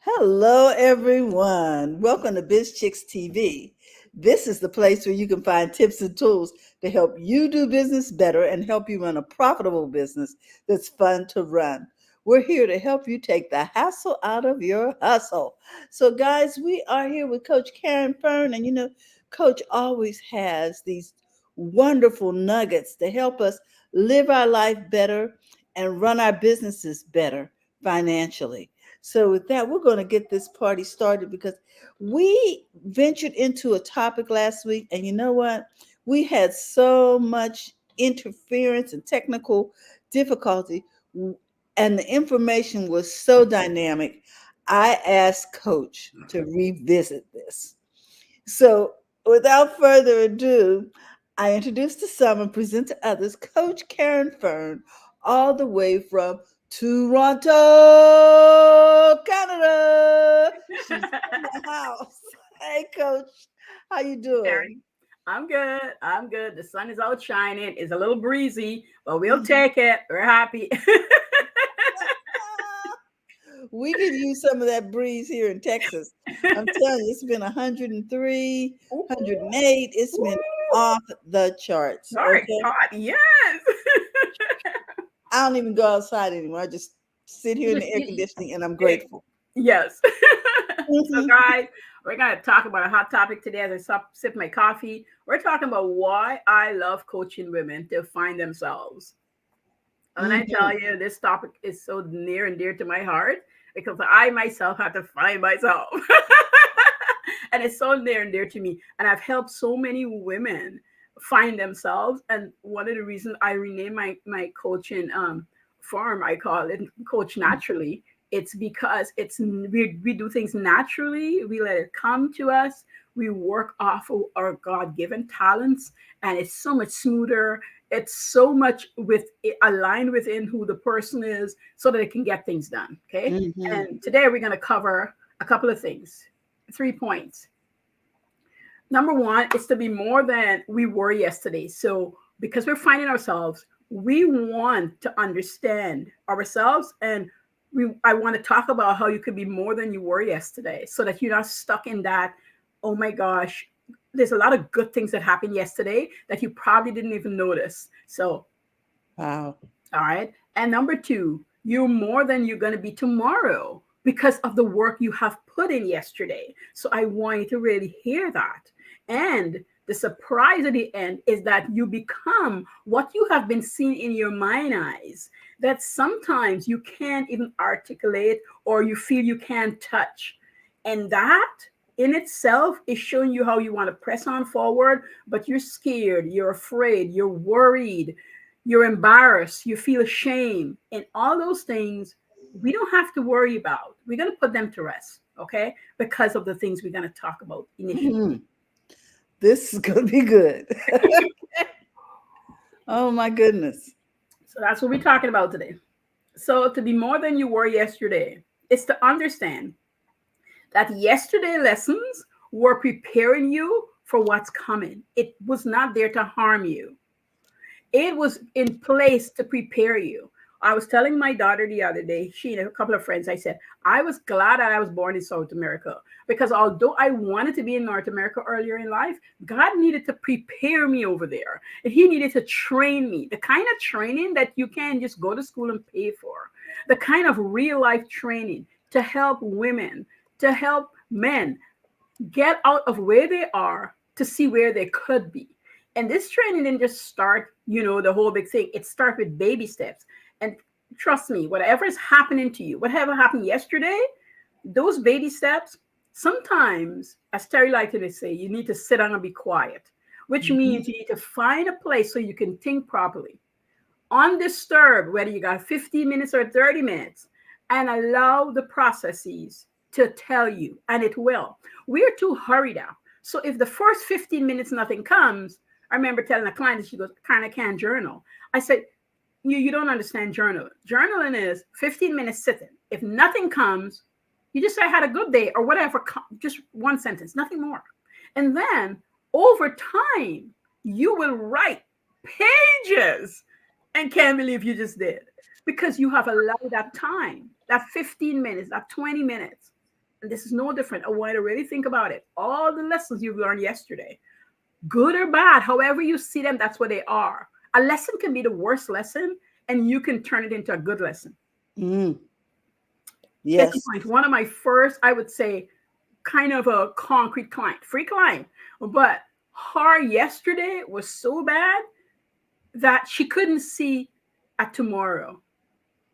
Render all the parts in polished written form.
Hello, everyone. Welcome to BizChicks TV. This is the place where you can find tips and tools to help you do business better and help you run a profitable business that's fun to run. We're here to help you take the hassle out of your hustle. So, guys, we are here with Coach Caren Fern, and Coach always has these wonderful nuggets to help us live our life better and run our businesses better financially. So, with that, we're going to get this party started because we ventured into a topic last week, and you know what? We had so much interference and technical difficulty, and the information was so dynamic. I asked Coach to revisit this. So, without further ado, I introduce to some and present to others Coach Caren Fern, all the way from Toronto, Canada. She's in the house. Hey, Coach, how you doing? Caren, I'm good. I'm good. The sun is out shining. It's a little breezy, but we'll take it. We're happy. We could use some of that breeze here in Texas. I'm telling you, it's been 103, Ooh, 108. It's been ooh. off the charts. Sorry, Okay. hot. Yes. I don't even go outside anymore. I just sit here in the Just air conditioning and I'm eh, grateful. yes. So, Mhm. guys, we're going to talk about a hot topic today as I sip my coffee. We're talking about why I love coaching women to find themselves. And I tell Mhm. you, this topic is so near and dear to my heart because I myself had to find myself. And it's so near and dear to me. And I've helped so many women find themselves. And one of the reasons I renamed my coaching firm, I call it Coach Naturally. It's because we do things naturally. We let it come to us. We work off of our God given talents, and it's so much smoother. It's so much with aligned within who the person is, so that they can get things done. Okay, Mhm. and today we're going to cover a couple of things. 3 points. Number one is to be more than we were yesterday. So, because we're finding ourselves, we want to understand ourselves, and I want to talk about how you could be more than you were yesterday so that you're not stuck in that, oh my gosh, there's a lot of good things that happened yesterday that you probably didn't even notice. So, Wow. all right. And number two, you're more than you're going to be tomorrow because of the work you have put in yesterday. So I want you to really hear that. And the surprise at the end is that you become what you have been seeing in your mind eyes that sometimes you can't even articulate or you feel you can't touch. And that in itself is showing you how you want to press on forward, but you're scared, you're afraid, you're worried, you're embarrassed, you feel shame, and all those things we don't have to worry about. We're going to put them to rest, okay? Because of the things we're going to talk about initially. Mhm. This is going to be good. Oh, my goodness. So that's what we're talking about today. So, to be more than you were yesterday is to understand that yesterday lessons were preparing you for what's coming. It was not there to harm you. It was in place to prepare you. I was telling my daughter the other day, she and a couple of friends, I said, I was glad that I was born in South America because although I wanted to be in North America earlier in life, God needed to prepare me over there. And He needed to train me, the kind of training that you can't just go to school and pay for, the kind of real life training to help women, to help men get out of where they are to see where they could be. And this training didn't just start, the whole big thing. It starts with baby steps. And trust me, whatever is happening to you, whatever happened yesterday, those baby steps, sometimes, as Terry liked to say, you need to sit down and be quiet, which Mhm. means you need to find a place so you can think properly, undisturbed, whether you got 15 minutes or 30 minutes, and allow the processes to tell you, and it will. We're too hurried out. So if the first 15 minutes nothing comes, I remember telling a client, she goes, kind of can't journal. I said, you don't understand journaling. Journaling is 15 minutes sitting. If nothing comes, you just say I had a good day or whatever, just one sentence, nothing more. And then over time, you will write pages and can't believe you just did because you have allowed that time, that 15 minutes, that 20 minutes. And this is no different. I want you to really think about it. All the lessons you've learned yesterday, good or bad, however you see them, that's what they are. A lesson can be the worst lesson, and you can turn it into a good lesson. Mm, Case in yes. point, one of my first, I would say, kind of a concrete client, free client, but her yesterday was so bad that she couldn't see a tomorrow.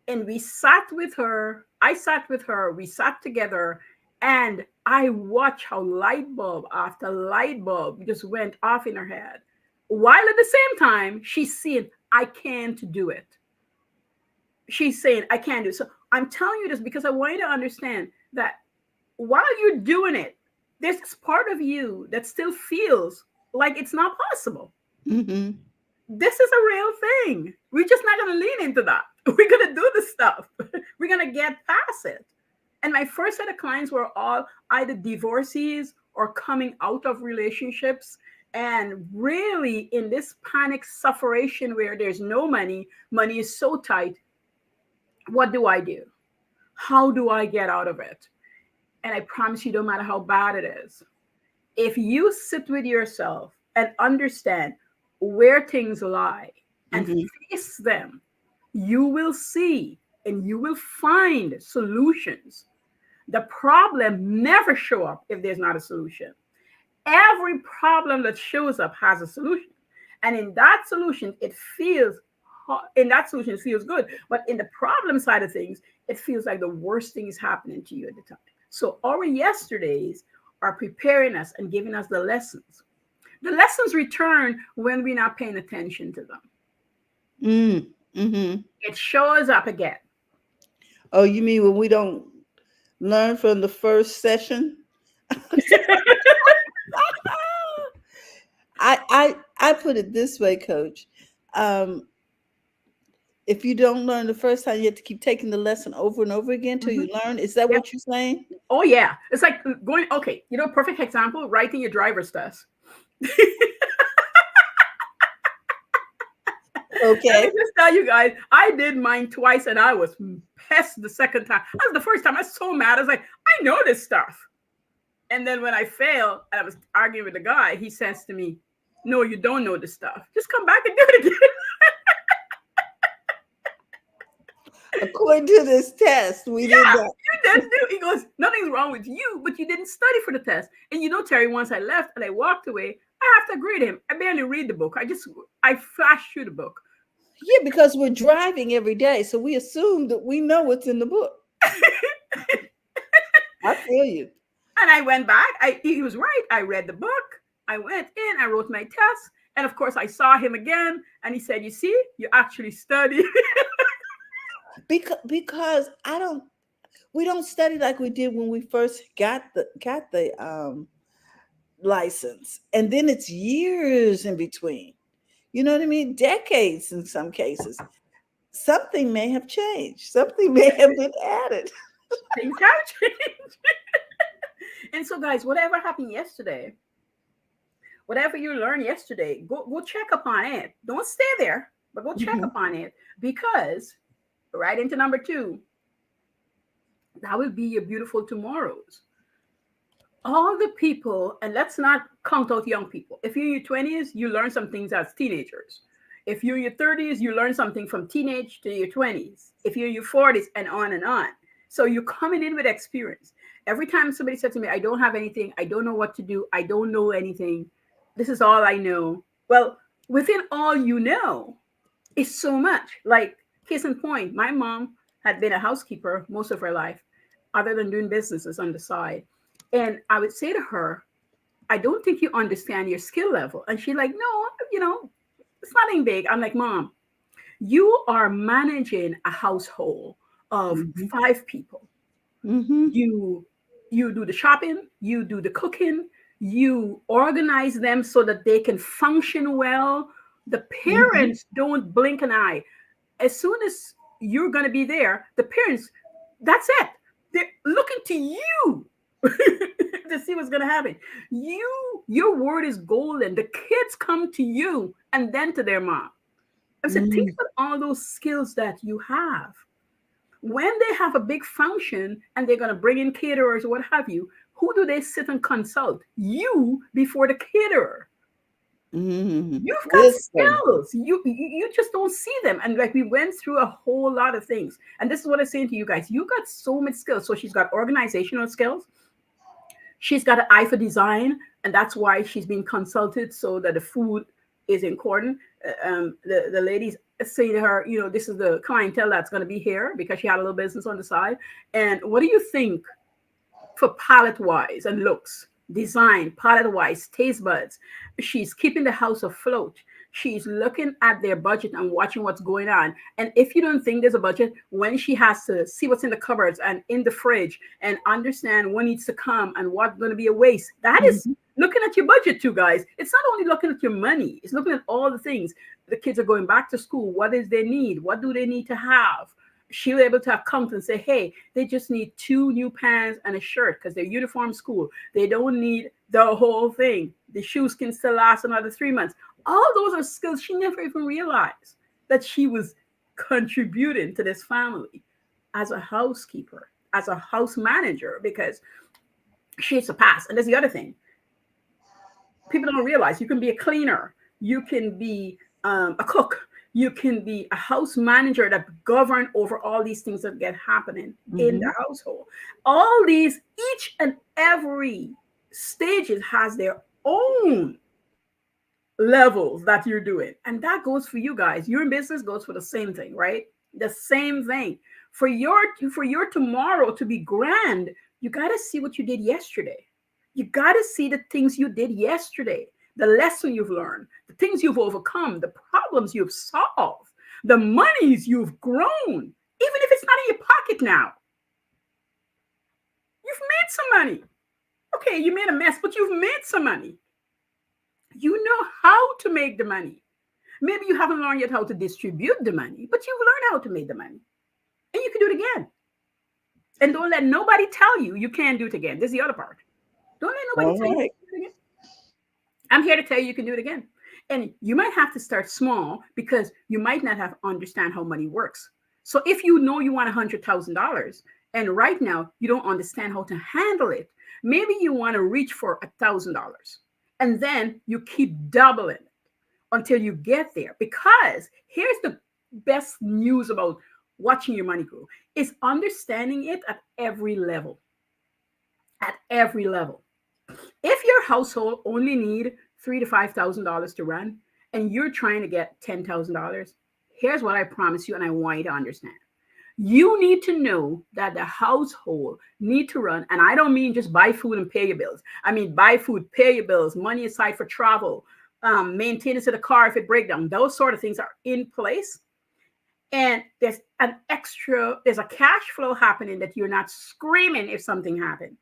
And we sat with her, I sat with her, we sat together, and I watched how light bulb after light bulb just went off in her head. While at the same time, she's seeing, I can't do it. She's saying, I can't do it. So I'm telling you this because I want you to understand that while you're doing it, there's this part of you that still feels like it's not possible. Mm-hmm. This is a real thing. We're just not going to lean into that. We're going to do the stuff. We're going to get past it. And my first set of clients were all either divorcees or coming out of relationships and really in this panic sufferation where there's no money, money is so tight. What do I do? How do I get out of it? And I promise you, no matter how bad it is, if you sit with yourself and understand where things lie and Mm-hmm. face them, you will see and you will find solutions. The problem never show up if there's not a solution. Every problem that shows up has a solution. And in that solution, it feels good. But in the problem side of things, it feels like the worst thing is happening to you at the time. So our yesterdays are preparing us and giving us the lessons. The lessons return when we're not paying attention to them. Mm, mm-hmm. It shows up again. Oh, you mean when we don't learn from the first session? I put it this way, Coach. Um, if you don't learn the first time, you have to keep taking the lesson over and over again till Mhm. you learn. Is that Yep. what you're saying? Oh yeah. It's like going, okay, perfect example, writing your driver's test. Let me Okay. just tell you guys, I did mine twice and I was pissed the second time. That was the first time. I was so mad. I was like, I know this stuff. And then when I failed, I was arguing with the guy. He says to me, no, you don't know this stuff. Just come back and do it again. According to this test, we did Yeah, not. you didn't do. He goes, nothing's wrong with you, but you didn't study for the test. And Terry, once I left and I walked away, I have to agree to him. I barely read the book. I flashed through the book. Yeah, because we're driving every day, so we assume that we know what's in the book. I feel you. And I went back. He was right. I read the book. I went in. I wrote my test. And of course, I saw him again. And he said, you see, you actually studied. Because we don't study like we did when we first got the license, and then it's years in between. You know what I mean? Decades in some cases. Something may have changed. Something may have been added. Things have changed. And so, guys, whatever happened yesterday, whatever you learned yesterday, go check upon it. Don't stay there, but go check Mhm. upon it because right into number 2, that will be your beautiful tomorrows. All the people, and let's not count out young people. If you're in your 20s, you learn some things as teenagers. If you're in your 30s, you learn something from teenage to your 20s. If you're in your 40s, and on and on. So you're coming in with experience. Every time somebody said to me, I don't have anything, I don't know what to do, I don't know anything, this is all I know. Well, within all you know is so much. Like, case in point, my mom had been a housekeeper most of her life, other than doing businesses on the side. And I would say to her, I don't think you understand your skill level. And she's like, no, it's nothing big. I'm like, Mom, you are managing a household of Mhm. 5 people. Mhm. You do the shopping, you do the cooking, you organize them so that they can function well. The Mhm. parents don't blink an eye. As soon as you're going to be there, the parents, that's it. They're looking to you to see what's going to happen. Your word is golden. The kids come to you and then to their mom. I said, think Mm. about all those skills that you have. when they have a big function and they're going to bring in caterers or what have you, who do they sit and consult? You before the caterer. You've got Wisdom. skills. You just don't see them. And like we went through a whole lot of things. And this is what I'm saying to you guys. You got so much skills. So she's got organizational skills. She's got an eye for design, and that's why she's being consulted so that the food is important. The ladies say to her, you know, this is the clientele that's going to be here because she had a little business on the side. And what do you think for palette wise and looks, design, palette wise, taste buds? She's keeping the house afloat. She's looking at their budget and watching what's going on. And if you don't think there's a budget, when she has to see what's in the cupboards and in the fridge and understand what needs to come and what's going to be a waste, that is looking at your budget too, guys. It's not only looking at your money, it's looking at all the things. The kids are going back to school. What is their need? What do they need to have? She'll be able to account and say, hey, they just need 2 new pants and a shirt because they're uniform school. They don't need the whole thing. The shoes can still last another 3 months. All those are skills she never even realized that she was contributing to this family as a housekeeper, as a house manager, because she surpassed. And that's the other thing. People don't realize you can be a cleaner. You can be a cook. You can be a house manager that govern over all these things that get happening in the household. All these, each and every stages has their own levels that you're doing. And that goes for you guys. Your business goes for the same thing, right? The same thing. For your tomorrow to be grand, you got to see what you did yesterday. You got to see the things you did yesterday, the lesson you've learned, the things you've overcome, the problems you've solved, the monies you've grown, even if it's not in your pocket now. You've made some money. Okay, you made a mess, but you've made some money. You know how to make the money. Maybe you haven't learned yet how to distribute the money, but you've learned how to make the money. And you can do it again. And don't let nobody tell you you can't do it again. This is the other part. Don't let nobody tell you you can do it again. I'm here to tell you can do it again. And you might have to start small because you might not have understand how money works. So if you know you want $100,000 and right now you don't understand how to handle it, maybe you want to reach for $1,000 and then you keep doubling it until you get there. Because here's the best news about watching your money grow is understanding it at every level. At every level. If your household only need $3,000 to $5,000 to run, and you're trying to get $10,000, here's what I promise you, and I want you to understand. You need to know that the household need to run, and I don't mean just buy food and pay your bills. I mean buy food, pay your bills, money aside for travel, maintenance of the car if it breaks down. Those sort of things are in place. And there's a cash flow happening that you're not screaming if something happened.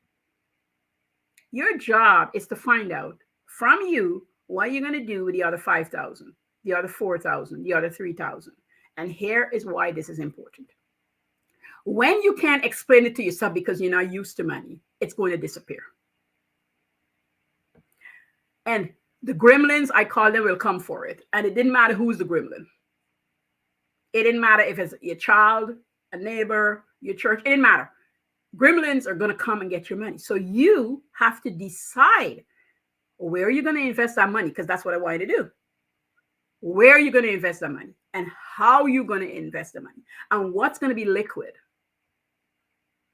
Your job is to find out from you what you're going to do with the other 5,000, the other 4,000, the other 3,000. And here is why this is important. When you can't explain it to yourself because you're not used to money, it's going to disappear. And the gremlins, I call them, will come for it. And it didn't matter who's the gremlin. It didn't matter if it's your child, a neighbor, your church. It didn't matter. Gremlins are going to come and get your money. So you have to decide where you're going to invest that money, because that's what I want you to do. Where are you going to invest that money and how you're going to invest the money and what's going to be liquid.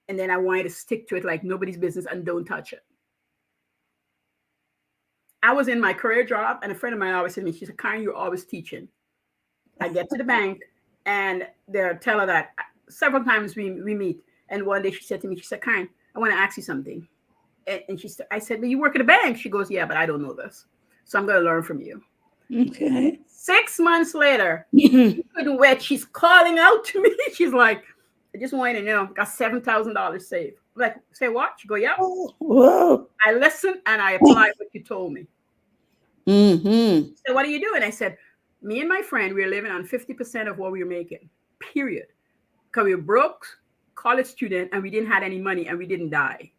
And then I want you to stick to it like nobody's business and don't touch it. I was in my career job and a friend of mine always said to me, she said, Caren, you're always teaching. I get to the bank and they'll tell her that several times we meet. And one day she said to me, she said, Caren, I want to ask you something. And she said, I said, well, you work at a bank. She goes, yeah, but I don't know this. So I'm going to learn from you. Okay. 6 months later, she couldn't wait. She's calling out to me. She's like, I just want you to know, got $7,000 saved. I'm like, say what? She go, yeah. Oh, whoa. I listened and I applied what you told me. So what are you doing? I said, me and my friend, we're living on 50% of what we were making, period. Because we were broke, college student, and we didn't have any money and we didn't die.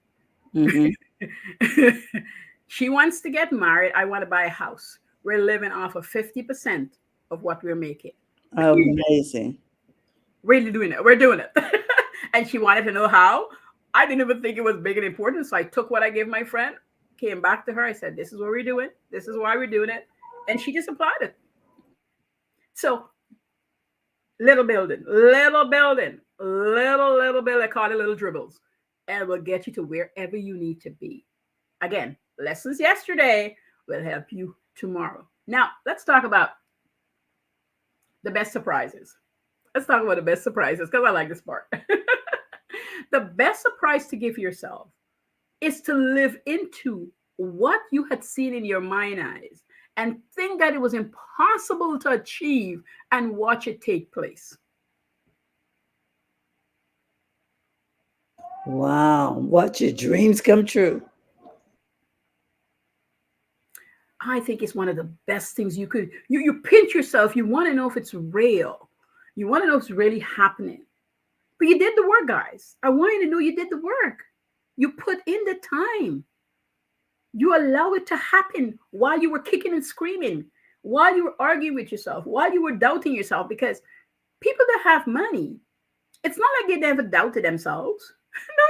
She wants to get married. I want to buy a house. We're living off of 50% of what we're making. Amazing. Really doing it. We're doing it. And she wanted to know how. I didn't even think it was big and important. So I took what I gave my friend, came back to her. I said, this is what we're doing. This is why we're doing it. And she just applied it. So little building, little building, little building. I call it little dribbles. And will get you to wherever you need to be. Again, lessons yesterday will help you tomorrow. Now, let's talk about the best surprises. Let's talk about the best surprises because I like this part. The best surprise to give yourself is to live into what you had seen in your mind eyes and think that it was impossible to achieve and watch it take place. Wow. Watch your dreams come true. I think it's one of the best things you could, you pinch yourself. You want to know if it's real. You want to know if it's really happening. But you did the work, guys. I want you to know you did the work. You put in the time. You allow it to happen while you were kicking and screaming, while you were arguing with yourself, while you were doubting yourself. Because people that have money, it's not like they never doubted themselves.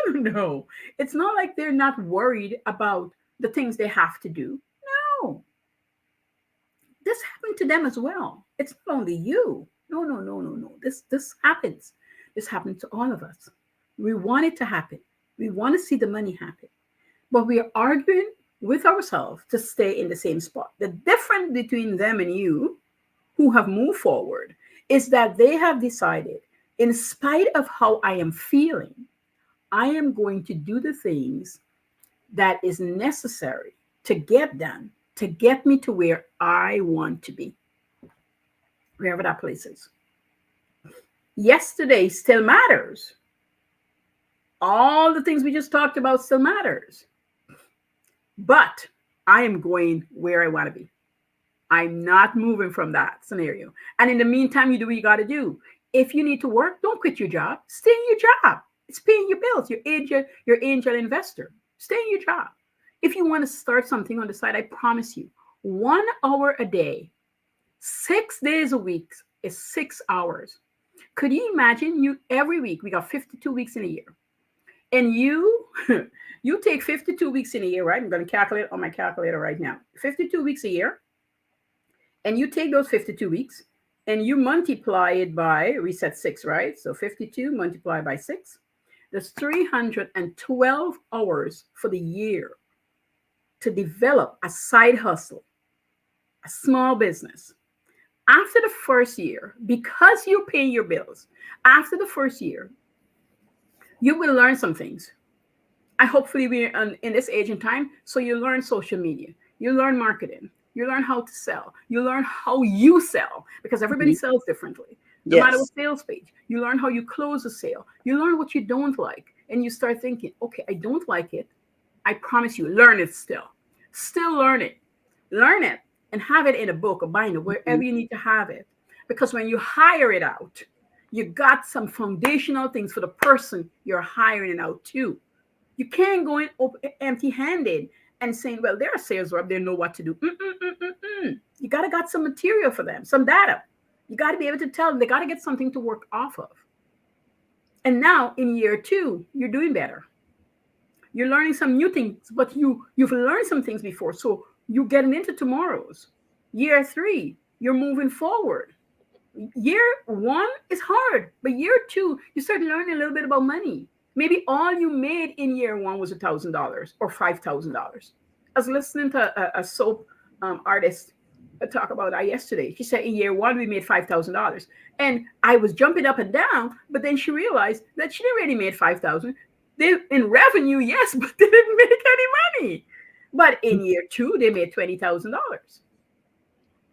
No. It's not like they're not worried about the things they have to do. No. This happened to them as well. It's not only you. No. This happens. This happened to all of us. We want it to happen. We want to see the money happen. But we are arguing with ourselves to stay in the same spot. The difference between them and you who have moved forward is that they have decided, in spite of how I am feeling, I am going to do the things that is necessary to get done, to get me to where I want to be, wherever that place is. Yesterday still matters. All the things we just talked about still matters. But I am going where I want to be. I'm not moving from that scenario. And in the meantime, you do what you got to do. If you need to work, don't quit your job. Stay in your job. It's paying your bills. Your angel investor. Stay in your job. If you want to start something on the side, I promise you, 1 hour a day, 6 days a week is 6 hours. Could you imagine you every week? We got 52 weeks in a year. And you take 52 weeks in a year, right? I'm going to calculate on my calculator right now. 52 weeks a year. And you take those 52 weeks and you multiply it by, reset 6, right? So 52 multiplied by 6. There's 312 hours for the year to develop a side hustle, a small business. After the first year, because you're paying your bills, after the first year, you will learn some things. I hopefully we're in this age and time. So you learn social media, you learn marketing, you learn how to sell, you learn how you sell because everybody sells differently. No matter what sales page, you learn how you close a sale. You learn what you don't like, and you start thinking, okay, I don't like it. I promise you, learn it still. Still learn it. Learn it and have it in a book, a binder, wherever you need to have it. Because when you hire it out, you got some foundational things for the person you're hiring it out to. You can't go in empty-handed and saying, well, they're a sales rep, they know what to do. You got some material for them, some data. You got to be able to tell them they got to get something to work off of. And now in year 2, you're doing better. You're learning some new things, but you've learned some things before. So you're getting into tomorrow's. Year 3, you're moving forward. Year 1 is hard, but year 2, you start learning a little bit about money. Maybe all you made in year 1 was $1,000 or $5,000. I was listening to a soap artist talk about that yesterday. She said in year 1 we made $5,000, and I was jumping up and down. But then she realized that she already made $5,000. They in revenue, yes, but they didn't make any money. But in year 2 they made $20,000,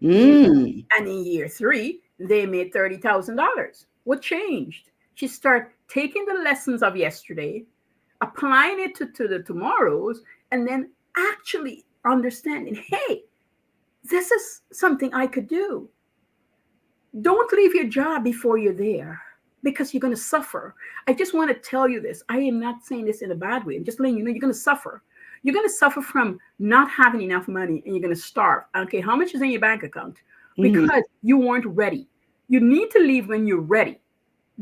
and in year 3 they made $30,000. What changed? She started taking the lessons of yesterday, applying it to the tomorrows, and then actually understanding, hey, this is something I could do. Don't leave your job before you're there because you're going to suffer. I just want to tell you this. I am not saying this in a bad way. I'm just letting you know you're going to suffer. You're going to suffer from not having enough money, and you're going to starve. Okay, how much is in your bank account? Because you weren't ready. You need to leave when you're ready.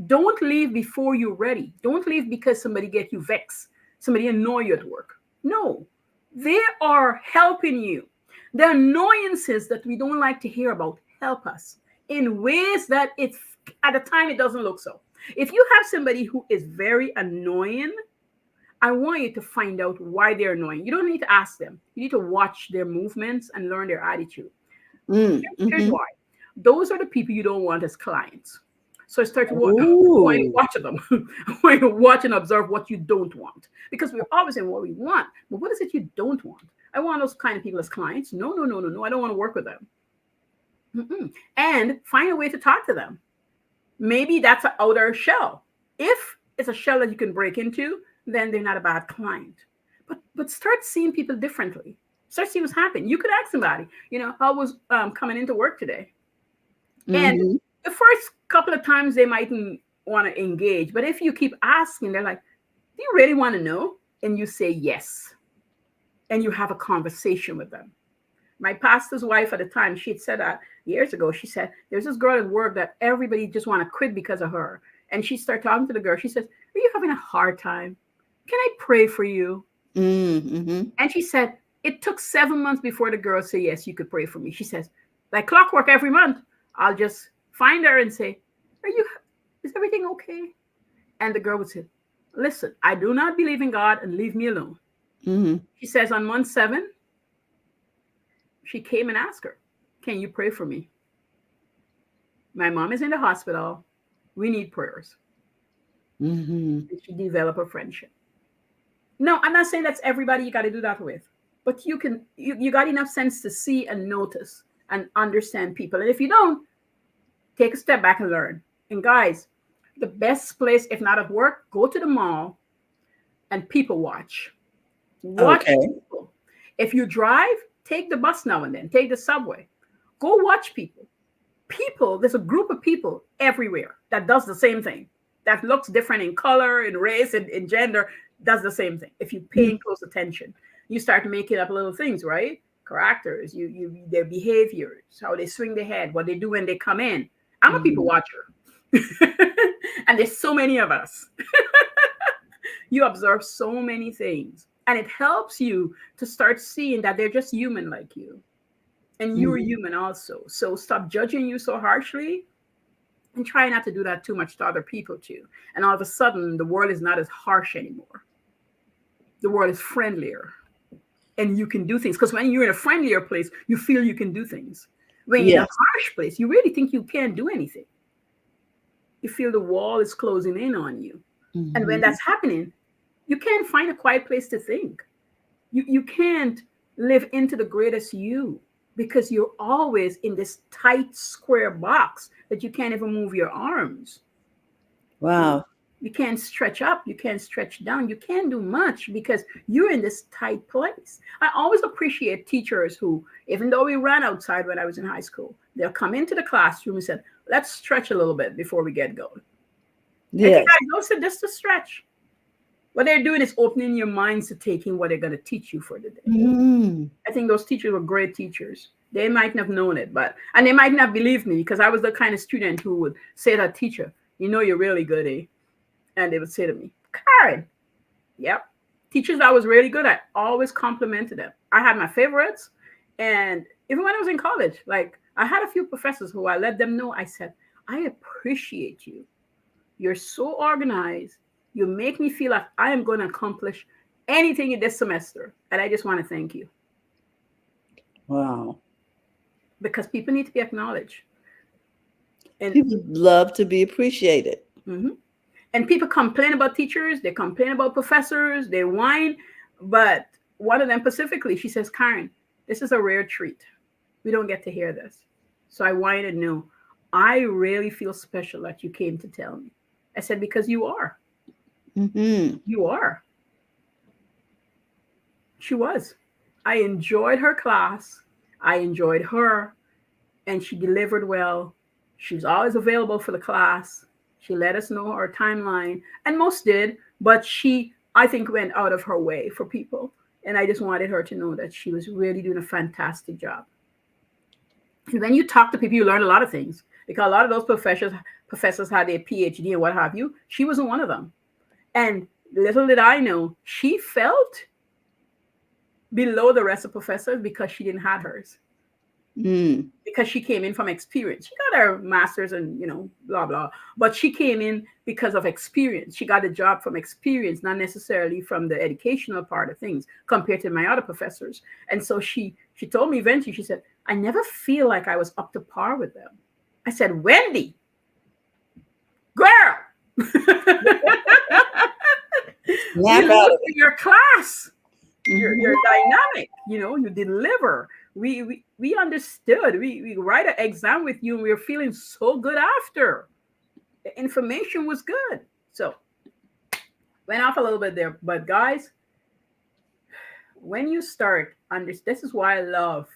Don't leave before you're ready. Don't leave because somebody get you vexed, somebody annoy you at work. No, they are helping you. The annoyances that we don't like to hear about help us in ways that it's at the time it doesn't look so. If you have somebody who is very annoying, I want you to find out why they're annoying. You don't need to ask them. You need to watch their movements and learn their attitude. Here's Mm-hmm. why. Those are the people you don't want as clients. So start to Ooh. watch them. When you watch and observe what you don't want. Because we're always saying what we want. But what is it you don't want? I want those kind of people as clients. No, no, no, no, no. I don't want to work with them. Mm-mm. And find a way to talk to them. Maybe that's an outer shell. If it's a shell that you can break into, then they're not a bad client. But start seeing people differently. Start seeing what's happening. You could ask somebody, how was coming into work today? And Mm-hmm. the first couple of times they mightn't want to engage, but if you keep asking, they're like, "Do you really want to know?" And you say yes, and you have a conversation with them. My pastor's wife at the time, she'd said that years ago. She said, "There's this girl at work that everybody just want to quit because of her." And she started talking to the girl. She says, "Are you having a hard time? Can I pray for you?" Mm-hmm. And she said, "It took 7 months before the girl said, yes, you could pray for me." She says, "Like clockwork every month, I'll just find her and say, is everything okay?" And the girl would say, "Listen, I do not believe in God and leave me alone." Mm-hmm. She says on month 7, she came and asked her, "Can you pray for me? My mom is in the hospital. We need prayers." Mm-hmm. And she developed a friendship. No, I'm not saying that's everybody you got to do that with, but you got enough sense to see and notice and understand people. And if you don't, take a step back and learn. And guys, the best place, if not at work, go to the mall and people watch. Watch Okay. people. If you drive, take the bus now and then, take the subway. Go watch people. People, there's a group of people everywhere that does the same thing, that looks different in color, in race, in gender, does the same thing. If you pay close attention, you start making up little things, right? Characters, their behaviors, how they swing their head, what they do when they come in. I'm a people Mm-hmm. watcher. And there's so many of us. You observe so many things. And it helps you to start seeing that they're just human like you. And you're Mm-hmm. human also. So stop judging you so harshly and try not to do that too much to other people too. And all of a sudden, the world is not as harsh anymore. The world is friendlier and you can do things. Because when you're in a friendlier place, you feel you can do things. When you're in a Yes. harsh place, you really think you can't do anything. You feel the wall is closing in on you. And when Mm-hmm. that's happening, you can't find a quiet place to think. You can't live into the greatest you because you're always in this tight square box that you can't even move your arms. Wow. You can't stretch up, you can't stretch down, you can't do much because you're in this tight place. I always appreciate teachers who, even though we ran outside when I was in high school, they'll come into the classroom and said, "Let's stretch a little bit before we get going." And if you Yes. guys don't sit just to stretch, what they're doing is opening your minds to taking what they're going to teach you for the day. Mm-hmm. I think those teachers were great teachers. They might not have known it, and they might not believe me because I was the kind of student who would say to that teacher, "You're really good, eh?" And they would say to me, "Caren." Yep. Teachers I was really good at, always complimented them. I had my favorites. And even when I was in college, like I had a few professors who I let them know, I said, "I appreciate you. You're so organized. You make me feel like I am going to accomplish anything in this semester. And I just want to thank you." Wow. Because people need to be acknowledged. And People love to be appreciated. mhm. And people complain about teachers, they complain about professors, they whine. But one of them specifically, she says, "Caren, this is a rare treat. We don't get to hear this." So I whined and knew, "I really feel special that you came to tell me." I said, "Because you are. Mm-hmm. You are." She was. I enjoyed her class. I enjoyed her, and she delivered well. She was always available for the class. She let us know her timeline, and most did, but she, I think, went out of her way for people. And I just wanted her to know that she was really doing a fantastic job. And when you talk to people, you learn a lot of things because a lot of those professors professors had their PhD and what have you. She wasn't one of them. And little did I know, she felt below the rest of professors because she didn't have hers. Because she came in from experience. She got her master's and, blah, blah. But she came in because of experience. She got a job from experience, not necessarily from the educational part of things compared to my other professors. And so she told me eventually, she said, I never feel like I was up to par with them. I said, Wendy, girl, your class. You're dynamic, you deliver. We understood. We write an exam with you and we were feeling so good after. The information was good. So went off a little bit there. But guys, when you start this is why I love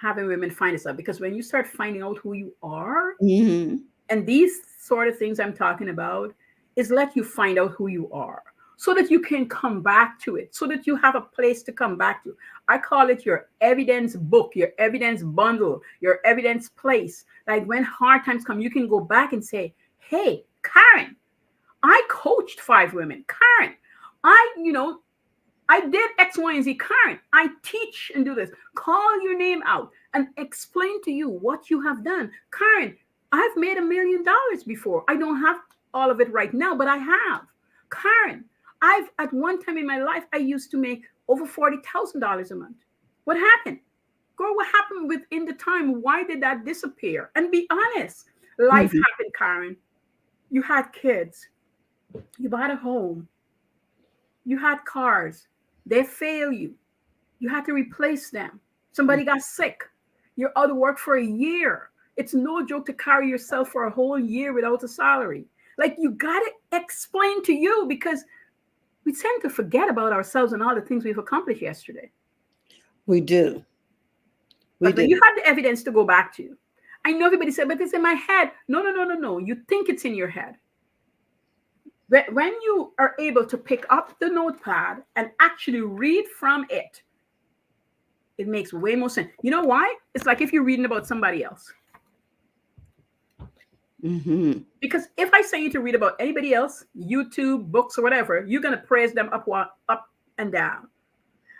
having women find us out, because when you start finding out who you are, and these sort of things I'm talking about is let you find out who you are, so that you can come back to it, so that you have a place to come back to. I call it your evidence book, your evidence bundle, your evidence place. Like when hard times come, you can go back and say, hey, Caren, I coached 5 women. Caren, I did X, Y, and Z. Caren, I teach and do this. Call your name out and explain to you what you have done. Caren, I've made $1 million before. I don't have all of it right now, but I have. Caren, at one time in my life, I used to make over $40,000 a month. What happened? Girl, what happened within the time? Why did that disappear? And be honest. Life happened, Caren. You had kids. You bought a home. You had cars. They failed you. You had to replace them. Somebody got sick. You're out of work for a year. It's no joke to carry yourself for a whole year without a salary. Like, you got to explain to you, because we tend to forget about ourselves and all the things we've accomplished yesterday. We do. But you have the evidence to go back to. I know everybody said, but it's in my head. No. You think it's in your head. When you are able to pick up the notepad and actually read from it, it makes way more sense. You know why? It's like if you're reading about somebody else. Because if I say you to read about anybody else, YouTube, books, or whatever, you're going to praise them up and down.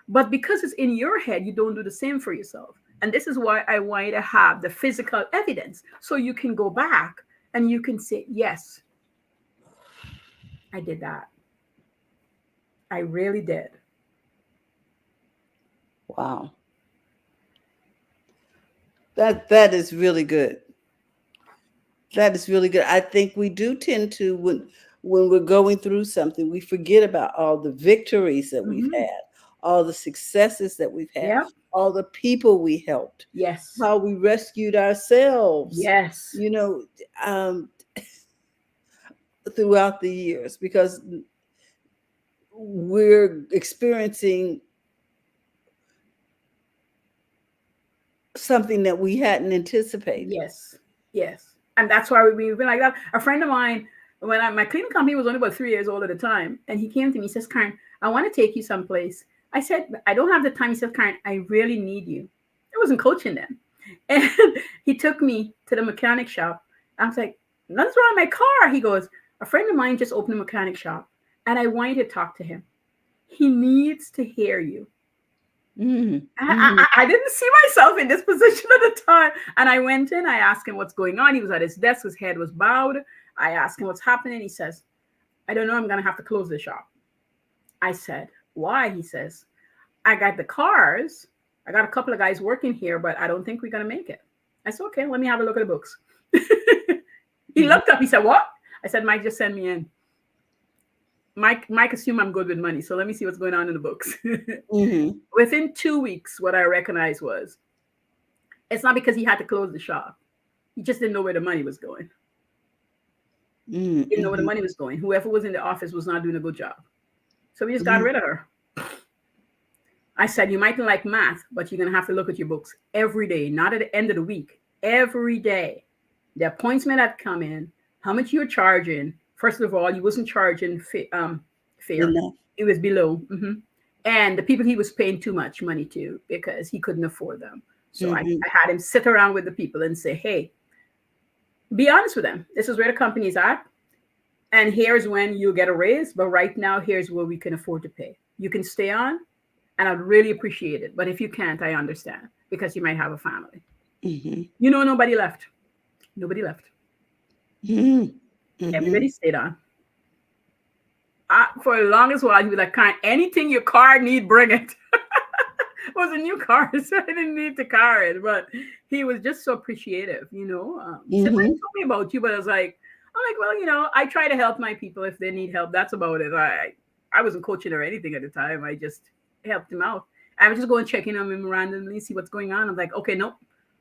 But because it's in your head, you don't do the same for yourself. And this is why I want you to have the physical evidence, so you can go back and you can say, yes, I did that. I really did. Wow. That is really good. That is really good. I think we do tend to, when we're going through something, we forget about all the victories that we've had, all the successes that we've had, all the people we helped. Yes. How we rescued ourselves. Yes. Throughout the years, because we're experiencing something that we hadn't anticipated. Yes. And that's why we've been like that. A friend of mine, when my cleaning company was only about 3 years old at the time, and he came to me, he says, Caren, I want to take you someplace. I said, I don't have the time. He said, Caren, I really need you. I wasn't coaching then. And he took me to the mechanic shop. I was like, nothing's wrong with my car. He goes, a friend of mine just opened a mechanic shop, and I want you to talk to him. He needs to hear you. I didn't see myself in this position at the time. And I went in, I asked him what's going on. He was at his desk, his head was bowed. I asked him what's happening. He says, I don't know, I'm going to have to close the shop. I said, why? He says, I got the cars. I got a couple of guys working here, but I don't think we're going to make it. I said, okay, let me have a look at the books. He looked up, he said, what? I said, Mike, just send me in. Mike assumed I'm good with money, so let me see what's going on in the books. Within 2 weeks, what I recognized was, it's not because he had to close the shop. He just didn't know where the money was going. He didn't know where the money was going. Whoever was in the office was not doing a good job. So we just got rid of her. I said, you might not like math, but you're going to have to look at your books every day, not at the end of the week, every day. The appointment had come in, how much you're charging. First of all, you wasn't charging fair. It was below. And the people he was paying too much money to because he couldn't afford them. So I had him sit around with the people and say, hey, Be honest with them. This is where the company's at. And here's when you get a raise. But right now, here's where we can afford to pay. You can stay on, and I'd really appreciate it. But if you can't, I understand because you might have a family. Mm-hmm. You know, nobody left. Nobody left. Mm-hmm. Mm-hmm. Everybody stayed on. For the longest while, he was like, "Kind anything your car need, bring it." It was a new car, so I didn't need to car it. But he was just so appreciative, you know. He said, "What Mm-hmm. told me about you?" But I was like, well, you know, I try to help my people if they need help. That's about it. I wasn't coaching or anything at the time. I just helped him out. I was just going checking on him randomly, see what's going on. I'm like, okay, no,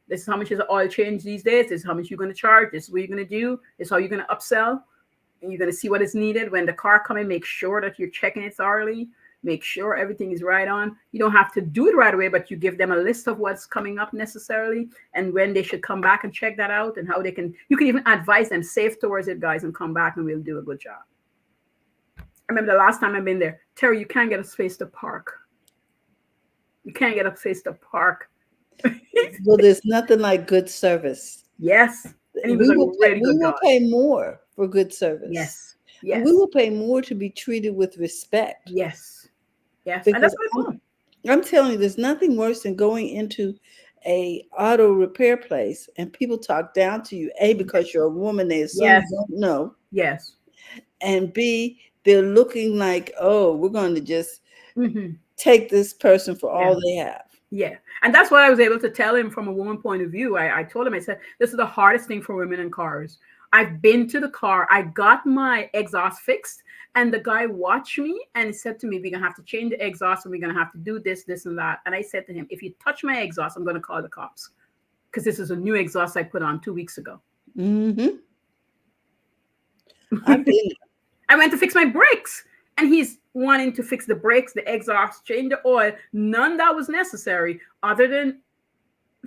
this is how much is the oil change these days. This is how much you're going to charge. This is what you're going to do. This is how you're going to upsell. And you're going to see what is needed when the car come in. Make sure that you're checking it thoroughly. Make sure everything is right on. You don't have to do it right away, but you give them a list of what's coming up necessarily and when they should come back and check that out and how they can. You can even advise them, safe towards it, guys, and come back and we'll do a good job. I remember the last time I've been there, Terry, you can't get a space to park. You can't get a space to park. Well, there's nothing like good service. Yes. And he was We a will really we good will guy. pay more for good service. Yes. And Yes. we will pay more to be treated with respect. Yes. Yes. And that's Because what I want. I'm telling you, there's nothing worse than going into a auto repair place and people talk down to you. A, because you're a woman, they assume you Yes. don't know. Yes. And B, they're looking like, oh, we're going to just Mm-hmm. take this person for Yeah. all they have. Yeah. And that's what I was able to tell him from a woman point of view. I told him, I said, this is the hardest thing for women in cars. I've been to the car, I got my exhaust fixed, and the guy watched me and he said to me, we're going to have to change the exhaust and we're going to have to do this, this, and that. And I said to him, if you touch my exhaust, I'm going to call the cops because this is a new exhaust I put on 2 weeks ago. Mm-hmm. I've been. I went to fix my brakes and he's wanting to fix the brakes, the exhaust, change the oil. None that was necessary other than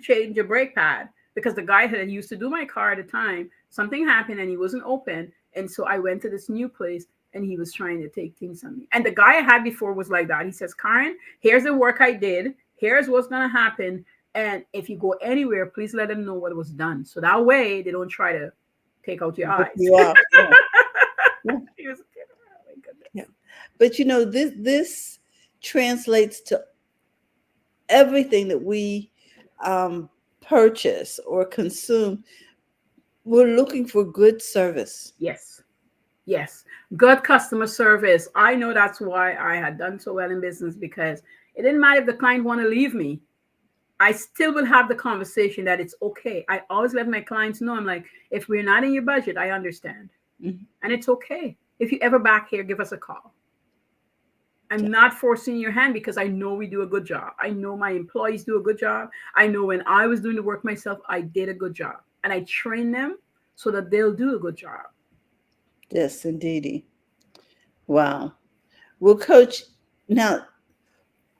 change your brake pad because the guy that used to do my car at the time, something happened and he wasn't open. And so I went to this new place and he was trying to take things on me. And the guy I had before was like that. He says, Caren, here's the work I did. Here's what's going to happen. And if you go anywhere, please let them know what was done. So that way they don't try to take out your eyes. You are. Yeah. Yeah. He was, oh my goodness. Yeah. But you know, this translates to everything that we purchase or consume. We're looking for good service. Yes. Yes. Good customer service. I know that's why I had done so well in business because it didn't matter if the client want to leave me. I still will have the conversation that it's okay. I always let my clients know, I'm like, if we're not in your budget, I understand. Mm-hmm. And it's okay. If you ever back here, give us a call. I'm not forcing your hand because I know we do a good job. I know my employees do a good job. I know when I was doing the work myself, I did a good job. And I train them so that they'll do a good job. Yes, indeedy. Wow. Well, Coach, now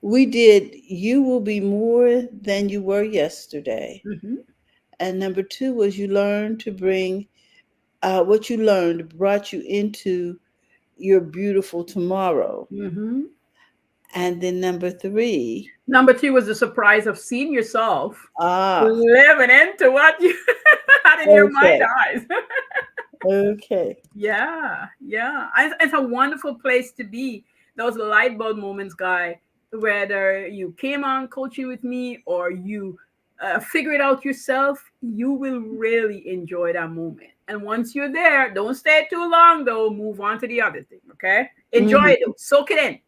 we did You Will Be More Than You Were Yesterday. Mm-hmm. And number 2 was you learned to bring what you learned brought you into your beautiful tomorrow. Mm-hmm. And then number 3. Number 2 was the surprise of seeing yourself Ah, living into what you had in your mind okay. eyes. Okay. Yeah, yeah. It's a wonderful place to be. Those light bulb moments, guy, whether you came on coaching with me or you figure it out yourself, you will really enjoy that moment. And once you're there, don't stay too long, though. Move on to the other thing, okay? Enjoy it, though. Soak it in.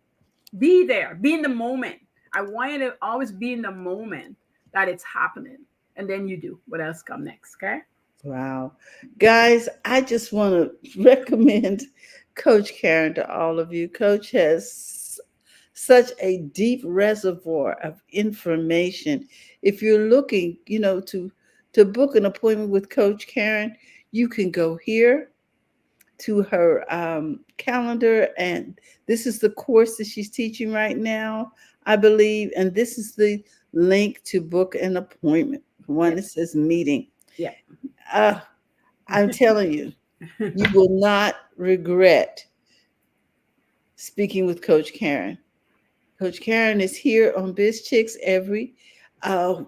Be there. Be in the moment. I want you to always be in the moment that it's happening. And then you do what else come next, okay? Wow. Guys, I just want to recommend Coach Caren to all of you. Coach has such a deep reservoir of information. If you're looking, to book an appointment with Coach Caren, you can go here to her calendar, and this is the course that she's teaching right now, I believe, and this is the link to book an appointment. One that says meeting. Yeah. I'm telling you, you will not regret speaking with Coach Caren. Coach Caren is here on BizChicks every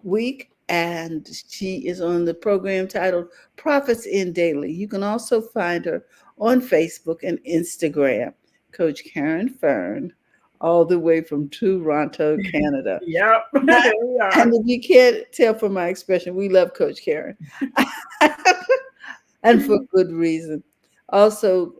week and she is on the program titled Profits in Daily. You can also find her on Facebook and Instagram, Coach Caren Fern, all the way from Toronto, Canada. Yep. I- Here we are. And if you can't tell from my expression, we love Coach Caren. And for good reason. Also,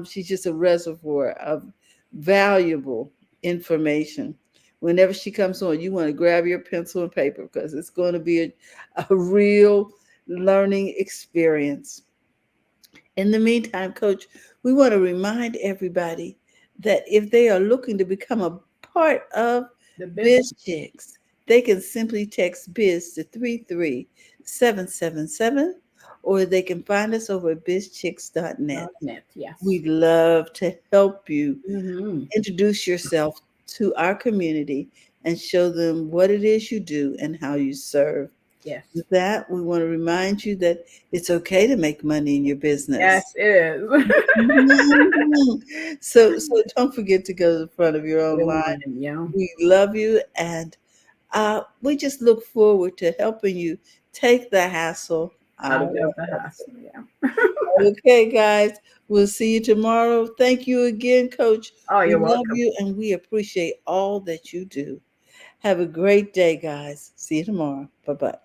she's just a reservoir of valuable information. Whenever she comes on, you want to grab your pencil and paper because it's going to be a real learning experience. In the meantime, Coach, we want to remind everybody that if they are looking to become a part of The biz BizChicks, they can simply text biz to 33777, or they can find us over at bizchicks.net. net. Yes. We'd love to help you Hmm. introduce yourself to our community and show them what it is you do and how you serve. Yes. With that, we want to remind you that it's okay to make money in your Yes, business. it is. Mhm. So don't forget to go to the front of your own line. Yeah. We love you, and we just look forward to helping you take the hassle out Out of of it. the house. Yeah. Okay, guys, we'll see you tomorrow. Thank you again, Coach. Oh, We you're love welcome. you, and we appreciate all that you do. Have a great day, guys. See you tomorrow. Bye bye.